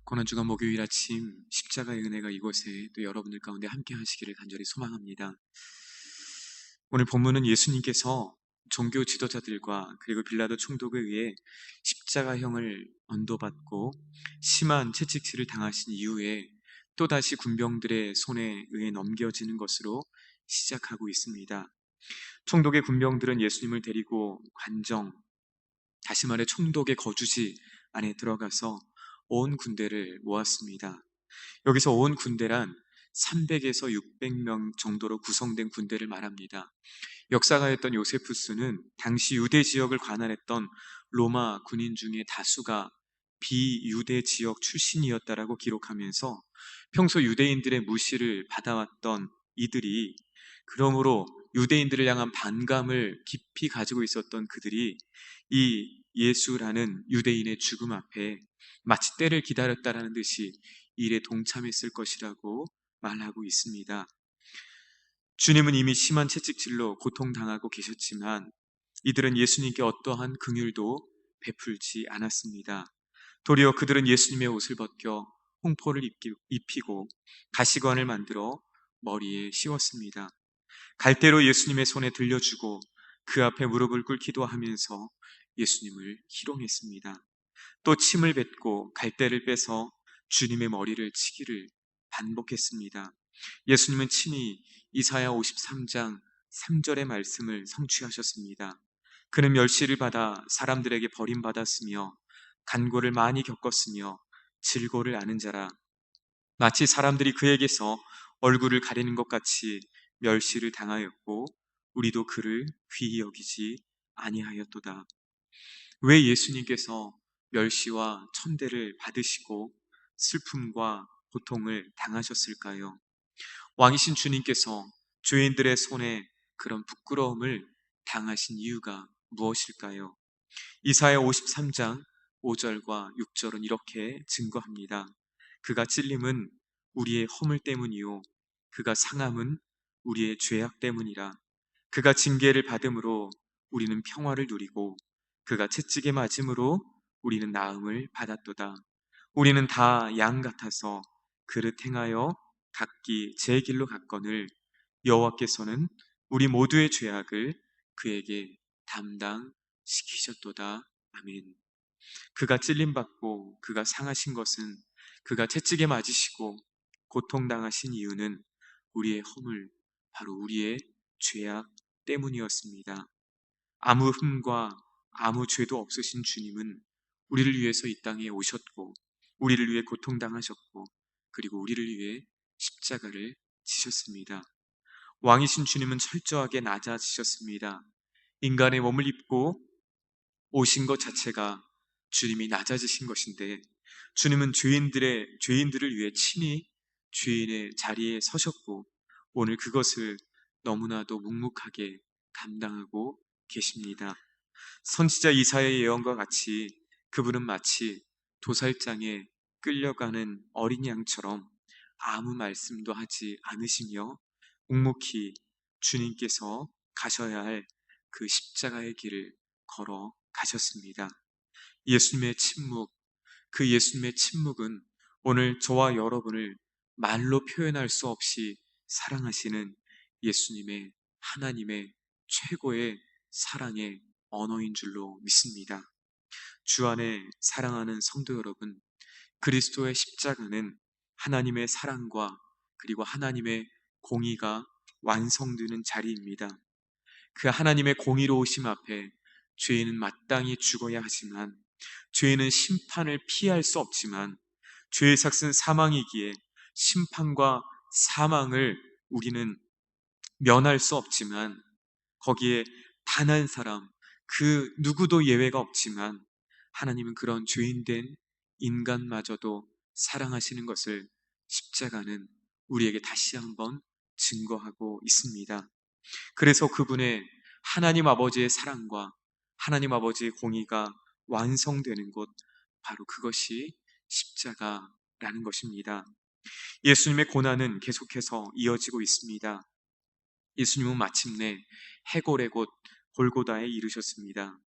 고난주간 목요일 아침 십자가의 은혜가 이곳에 또 여러분들 가운데 함께 하시기를 간절히 소망합니다. 오늘 본문은 예수님께서 종교 지도자들과 그리고 빌라도 총독에 의해 십자가형을 언도받고 심한 채찍질을 당하신 이후에 또다시 군병들의 손에 의해 넘겨지는 것으로 시작하고 있습니다. 총독의 군병들은 예수님을 데리고 관정, 다시 말해 총독의 거주지 안에 들어가서 온 군대를 모았습니다. 여기서 온 군대란 300에서 600명 정도로 구성된 군대를 말합니다. 역사가였던 요세푸스는 당시 유대 지역을 관할했던 로마 군인 중에 다수가 비유대 지역 출신이었다라고 기록하면서 평소 유대인들의 무시를 받아왔던 이들이, 그러므로 유대인들을 향한 반감을 깊이 가지고 있었던 그들이 이 예수라는 유대인의 죽음 앞에 마치 때를 기다렸다라는 듯이 일에 동참했을 것이라고 말하고 있습니다. 주님은 이미 심한 채찍질로 고통당하고 계셨지만 이들은 예수님께 어떠한 긍휼도 베풀지 않았습니다. 도리어 그들은 예수님의 옷을 벗겨 홍포를 입히고 가시관을 만들어 머리에 씌웠습니다. 갈대로 예수님의 손에 들려주고 그 앞에 무릎을 꿇기도 하면서 예수님을 희롱했습니다. 또 침을 뱉고 갈대를 빼서 주님의 머리를 치기를 반복했습니다. 예수님은 친히 이사야 53장 3절의 말씀을 성취하셨습니다. 그는 멸시를 받아 사람들에게 버림받았으며 간고를 많이 겪었으며 질고를 아는 자라. 마치 사람들이 그에게서 얼굴을 가리는 것 같이 멸시를 당하였고 우리도 그를 귀히 여기지 아니하였도다. 왜 예수님께서 멸시와 천대를 받으시고 슬픔과 고통을 당하셨을까요? 왕이신 주님께서 죄인들의 손에 그런 부끄러움을 당하신 이유가 무엇일까요? 이사야 53장 5절과 6절은 이렇게 증거합니다. 그가 찔림은 우리의 허물 때문이요 그가 상함은 우리의 죄악 때문이라. 그가 징계를 받음으로 우리는 평화를 누리고 그가 채찍에 맞음으로 우리는 나음을 받았도다. 우리는 다 양 같아서 그릇 행하여 각기 제 길로 갔거늘 여호와께서는 우리 모두의 죄악을 그에게 담당시키셨도다. 아멘. 그가 찔림받고 그가 상하신 것은, 그가 채찍에 맞으시고 고통당하신 이유는 우리의 허물, 바로 우리의 죄악 때문이었습니다. 아무 흠과 아무 죄도 없으신 주님은 우리를 위해서 이 땅에 오셨고 우리를 위해 고통당하셨고 그리고 우리를 위해 십자가를 지셨습니다. 왕이신 주님은 철저하게 낮아지셨습니다. 인간의 몸을 입고 오신 것 자체가 주님이 낮아지신 것인데, 주님은 죄인들을 위해 친히 죄인의 자리에 서셨고 오늘 그것을 너무나도 묵묵하게 감당하고 계십니다. 선지자 이사야의 예언과 같이 그분은 마치 도살장에 끌려가는 어린 양처럼 아무 말씀도 하지 않으시며 묵묵히 주님께서 가셔야 할 그 십자가의 길을 걸어 가셨습니다. 예수님의 침묵, 그 예수님의 침묵은 오늘 저와 여러분을 말로 표현할 수 없이 사랑하시는 예수님의, 하나님의 최고의 사랑의 언어인 줄로 믿습니다. 주 안에 사랑하는 성도 여러분, 그리스도의 십자가는 하나님의 사랑과 그리고 하나님의 공의가 완성되는 자리입니다. 그 하나님의 공의로우심 앞에 죄인은 마땅히 죽어야 하지만, 죄인은 심판을 피할 수 없지만, 죄의 삭은 사망이기에 심판과 사망을 우리는 면할 수 없지만, 거기에 단 한 사람, 그 누구도 예외가 없지만 하나님은 그런 죄인된 인간마저도 사랑하시는 것을 십자가는 우리에게 다시 한번 증거하고 있습니다. 그래서 그분의 하나님 아버지의 사랑과 하나님 아버지의 공의가 완성되는 곳, 바로 그것이 십자가라는 것입니다. 예수님의 고난은 계속해서 이어지고 있습니다. 예수님은 마침내 해골의 곳 골고다에 이르셨습니다.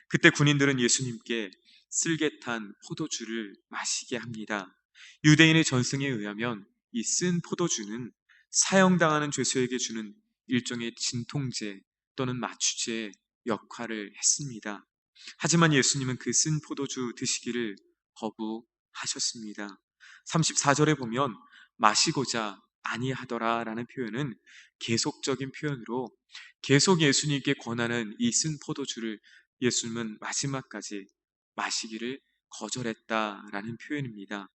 그때 군인들은 예수님께 쓸개탄 포도주를 마시게 합니다. 유대인의 전승에 의하면 이 쓴 포도주는 사형당하는 죄수에게 주는 일종의 진통제 또는 마취제 역할을 했습니다. 하지만 예수님은 그 쓴 포도주 드시기를 거부하셨습니다. 34절에 보면 마시고자 아니하더라 라는 표현은 계속적인 표현으로 계속 예수님께 권하는 이 쓴 포도주를 예수님은 마지막까지 마시기를 거절했다라는 표현입니다.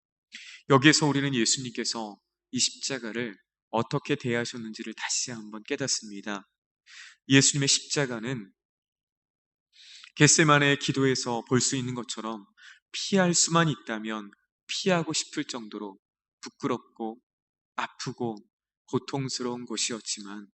여기에서 우리는 예수님께서 이 십자가를 어떻게 대하셨는지를 다시 한번 깨닫습니다. 예수님의 십자가는 겟세마네 기도에서 볼 수 있는 것처럼 피할 수만 있다면 피하고 싶을 정도로 부끄럽고 아프고 고통스러운 곳이었지만,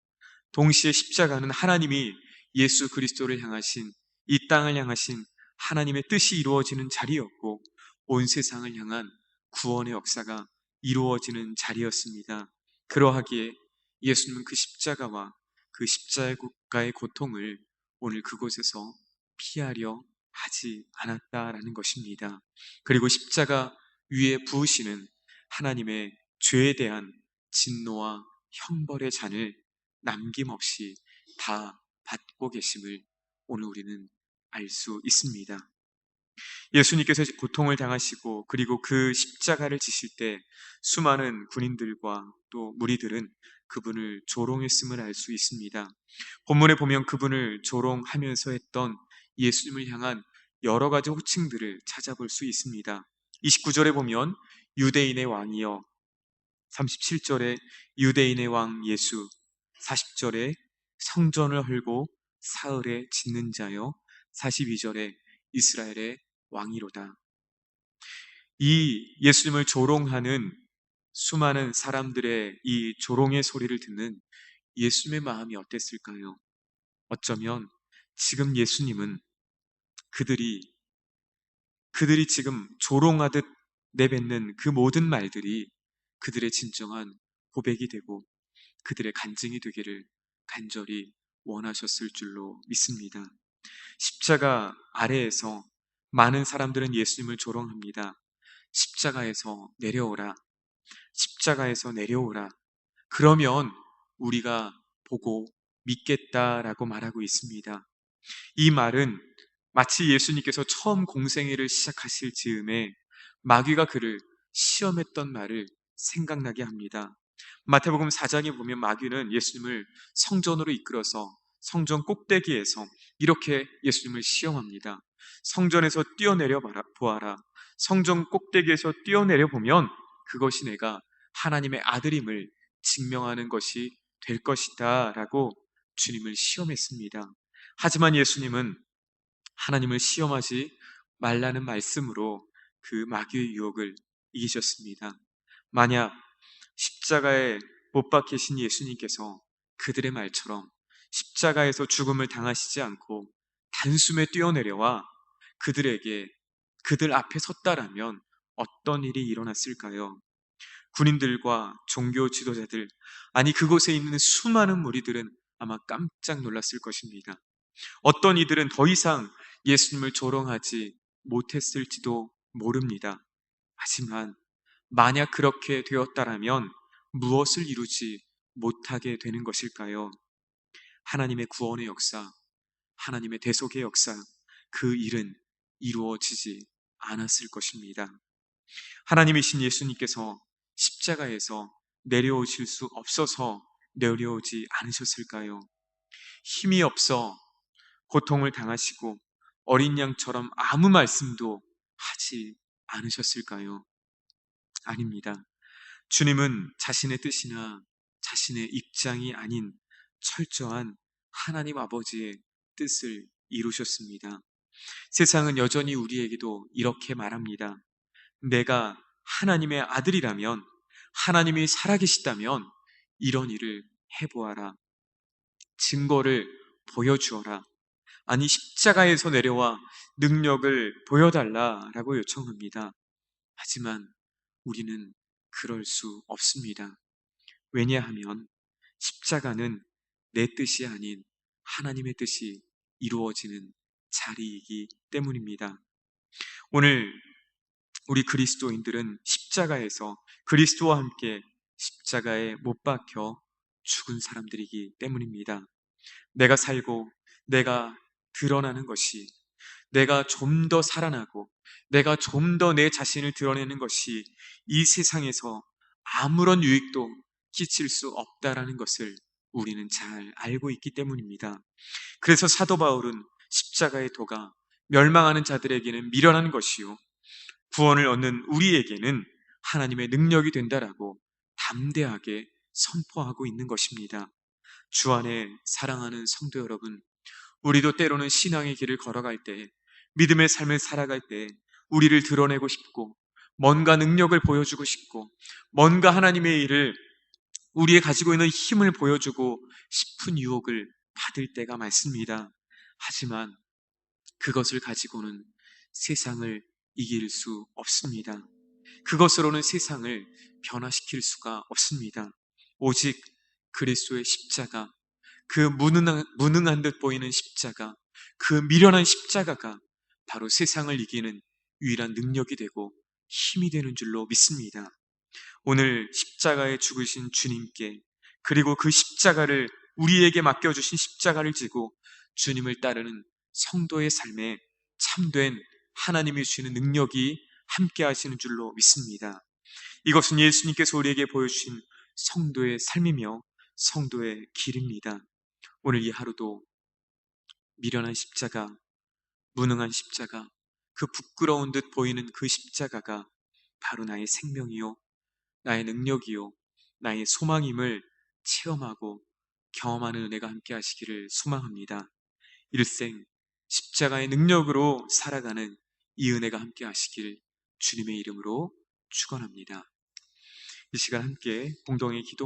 동시에 십자가는 하나님이 예수 그리스도를 향하신, 이 땅을 향하신 하나님의 뜻이 이루어지는 자리였고, 온 세상을 향한 구원의 역사가 이루어지는 자리였습니다. 그러하기에 예수님은 그 십자가와 그 십자가의 고통을 오늘 그곳에서 피하려 하지 않았다라는 것입니다. 그리고 십자가 위에 부으시는 하나님의 죄에 대한 진노와 형벌의 잔을 남김없이 다 받고 계심을 오늘 우리는 알 수 있습니다. 예수님께서 고통을 당하시고 그리고 그 십자가를 지실 때 수많은 군인들과 또 무리들은 그분을 조롱했음을 알 수 있습니다. 본문에 보면 그분을 조롱하면서 했던 예수님을 향한 여러 가지 호칭들을 찾아볼 수 있습니다. 29절에 보면 유대인의 왕이여, 37절에 유대인의 왕 예수, 40절에 성전을 헐고 사흘에 짓는 자여, 42절에 이스라엘의 왕이로다. 이 예수님을 조롱하는 수많은 사람들의 이 조롱의 소리를 듣는 예수님의 마음이 어땠을까요? 어쩌면 지금 예수님은 그들이 지금 조롱하듯 내뱉는 그 모든 말들이 그들의 진정한 고백이 되고 그들의 간증이 되기를 간절히 원하셨을 줄로 믿습니다. 십자가 아래에서 많은 사람들은 예수님을 조롱합니다. 십자가에서 내려오라. 십자가에서 내려오라. 그러면 우리가 보고 믿겠다라고 말하고 있습니다. 이 말은 마치 예수님께서 처음 공생애를 시작하실 즈음에 마귀가 그를 시험했던 말을 생각나게 합니다. 마태복음 4장에 보면 마귀는 예수님을 성전으로 이끌어서 성전 꼭대기에서 이렇게 예수님을 시험합니다. 성전에서 뛰어내려 보아라. 성전 꼭대기에서 뛰어내려 보면 그것이 내가 하나님의 아들임을 증명하는 것이 될 것이다 라고 주님을 시험했습니다. 하지만 예수님은 하나님을 시험하지 말라는 말씀으로 그 마귀의 유혹을 이기셨습니다. 만약 십자가에 못 박히신 예수님께서 그들의 말처럼 십자가에서 죽음을 당하시지 않고 단숨에 뛰어내려와 그들 앞에 섰다라면 어떤 일이 일어났을까요? 군인들과 종교 지도자들, 아니 그곳에 있는 수많은 무리들은 아마 깜짝 놀랐을 것입니다. 어떤 이들은 더 이상 예수님을 조롱하지 못했을지도 모릅니다. 하지만 만약 그렇게 되었다라면 무엇을 이루지 못하게 되는 것일까요? 하나님의 구원의 역사, 하나님의 대속의 역사, 그 일은 이루어지지 않았을 것입니다. 하나님이신 예수님께서 십자가에서 내려오실 수 없어서 내려오지 않으셨을까요? 힘이 없어 고통을 당하시고 어린 양처럼 아무 말씀도 하지 않으셨을까요? 아닙니다. 주님은 자신의 뜻이나 자신의 입장이 아닌 철저한 하나님 아버지의 뜻을 이루셨습니다. 세상은 여전히 우리에게도 이렇게 말합니다. 내가 하나님의 아들이라면, 하나님이 살아계시다면 이런 일을 해보아라. 증거를 보여주어라. 아니 십자가에서 내려와 능력을 보여달라라고 요청합니다. 하지만 우리는 그럴 수 없습니다. 왜냐하면 십자가는 내 뜻이 아닌 하나님의 뜻이 이루어지는 자리이기 때문입니다. 오늘 우리 그리스도인들은 십자가에서 그리스도와 함께 십자가에 못 박혀 죽은 사람들이기 때문입니다. 내가 살고 내가 드러나는 것이, 내가 좀 더 살아나고 내가 좀 더 내 자신을 드러내는 것이 이 세상에서 아무런 유익도 끼칠 수 없다라는 것을 우리는 잘 알고 있기 때문입니다. 그래서 사도 바울은 십자가의 도가 멸망하는 자들에게는 미련한 것이요 구원을 얻는 우리에게는 하나님의 능력이 된다라고 담대하게 선포하고 있는 것입니다. 주 안에 사랑하는 성도 여러분, 우리도 때로는 신앙의 길을 걸어갈 때, 믿음의 삶을 살아갈 때 우리를 드러내고 싶고 뭔가 능력을 보여주고 싶고 뭔가 하나님의 일을, 우리의 가지고 있는 힘을 보여주고 싶은 유혹을 받을 때가 많습니다. 하지만 그것을 가지고는 세상을 이길 수 없습니다. 그것으로는 세상을 변화시킬 수가 없습니다. 오직 그리스도의 십자가, 그 무능한 듯 보이는 십자가, 그 미련한 십자가가 바로 세상을 이기는 유일한 능력이 되고 힘이 되는 줄로 믿습니다. 오늘 십자가에 죽으신 주님께, 그리고 그 십자가를 우리에게 맡겨주신 십자가를 지고 주님을 따르는 성도의 삶에 참된 하나님이 주시는 능력이 함께 하시는 줄로 믿습니다. 이것은 예수님께서 우리에게 보여주신 성도의 삶이며 성도의 길입니다. 오늘 이 하루도 미련한 십자가, 무능한 십자가, 그 부끄러운 듯 보이는 그 십자가가 바로 나의 생명이요 나의 능력이요 나의 소망임을 체험하고 경험하는 은혜가 함께 하시기를 소망합니다. 일생 십자가의 능력으로 살아가는 이 은혜가 함께 하시길 주님의 이름으로 축원합니다. 이 시간 함께 공동의 기도